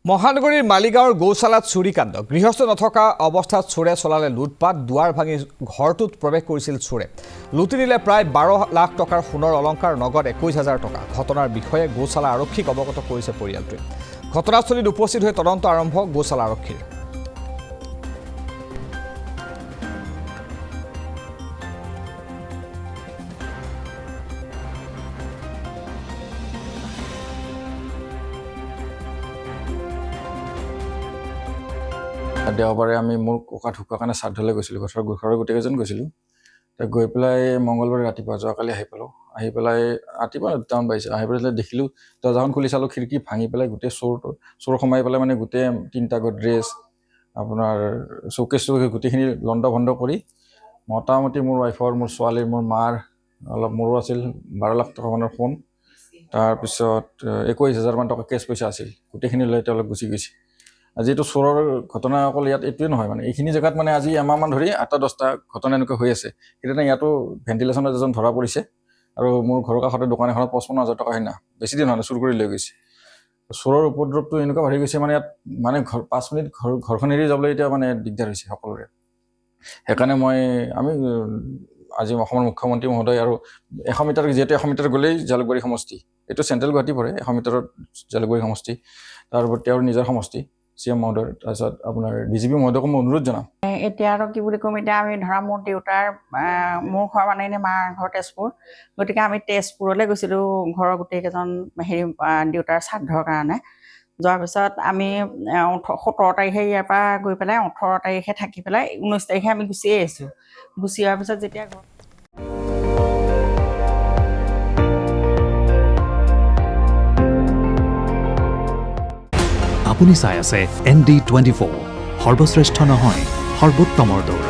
মহানগৰীৰ মালিগাঁৱৰ গৌশালাত চুৰিকাণ্ড গৃহস্থ নথকা অৱস্থাত চোৰে চলালে লুটপাট দুৱাৰ ভাঙি ঘৰটোত প্ৰৱেশ কৰিছিল চোৰে লুটি নিলে প্ৰায় 12 লাখ টকাৰ সোণৰ অলংকাৰ নগদ 21,000 টকা ঘটনাৰ বিষয়ে গৌশালা আৰক্ষীক অৱগত কৰিছে পৰিয়ালটোৱে ঘটনাস্থলীত উপস্থিত হৈ তদন্ত আৰম্ভ গৌশালা আৰক্ষীৰ দেওবাৰে আমি মোৰ ককা ঢুকুৱা কাৰণে শ্ৰাদ্ধলৈ গৈছিলোঁ ঘৰৰ গোটেইকেইজন গৈছিলোঁ তাত গৈ পেলাই মংগলবাৰে ৰাতিপুৱা যোৱাকালি আহি পেলাই ৰাতিপুৱা টাউন পাইছোঁ আহি পেলাই দেখিলোঁ দৰ্জাখন খুলি চালোঁ খিৰিকী ভাঙি পেলাই গোটেই চোৰ সোমাই পেলাই মানে গোটেই 3টা গড্ৰেজ আপোনাৰ চৌকেছ গোটেইখিনি লণ্ড ভণ্ড কৰি মোটামুটি মোৰ ৱাইফৰ মোৰ ছোৱালীৰ মোৰ মাৰ অলপ মোৰো আছিল 12 লাখ টকা মানৰ সোণ তাৰপিছত 21,000 মান টকা কেছ পইচা আছিল গোটেইখিনি লৈ তেওঁলোক গুচি গৈছে আজি এইটো চোৰৰ ঘটনা অকল ইয়াত এইটোৱে নহয় মানে এইখিনি জেগাত মানে আজি এমাহমান ধৰি 8-10টা ঘটনা এনেকুৱা হৈ আছে সেইদিনা ইয়াতো ভেণ্টিলেশ্যনত এজন ধৰা পৰিছে আৰু মোৰ ঘৰৰ কাষতে দোকান এখনত 55,000 টকা সেইদিনা বেছি দিন হোৱা নাই চুৰ কৰি লৈ গৈছে চোৰৰ উপদ্ৰৱটো এনেকুৱা বাঢ়ি গৈছে মানে ইয়াত মানে 5 মিনিট ঘৰখন এৰি যাবলৈ এতিয়া মানে দিগদাৰ হৈছে সকলোৰে সেইকাৰণে আমি আজি অসমৰ মুখ্যমন্ত্ৰী মহোদয় আৰু 100 মিটাৰ যিহেতু 100 মিটাৰ গ'লেই জালুকবাৰী সমষ্টি এইটো চেণ্ট্ৰেল গুৱাহাটী পৰে 100 মিটাৰত জালুকবাৰী সমষ্টি তাৰ ওপৰত তেওঁৰ নিজৰ সমষ্টি CM মহোদয় তাৰপিছত আপোনাৰ DGP মহোদয়ক মই অনুৰোধ জনাম এতিয়া আৰু কি বুলি ক'ম এতিয়া আমি ধৰা মোৰ দেউতাৰ মোৰ ঘৰ মানে এনে মাৰ ঘৰ তেজপুৰ গতিকে আমি তেজপুৰলৈ গৈছিলোঁ ঘৰৰ গোটেইকেইজন দেউতাৰ শ্ৰাদ্ধৰ কাৰণে যোৱাৰ পিছত আমি 17 তাৰিখে ইয়াৰ পৰা গৈ পেলাই 18 তাৰিখে থাকি পেলাই 19 তাৰিখে আমি গুচি আহিছোঁ গুচি অহাৰ পিছত যেতিয়া আপুনি চাই আছে ND24 সৰ্বশ্ৰেষ্ঠ নহয় সৰ্বোত্তমৰ দৌৰ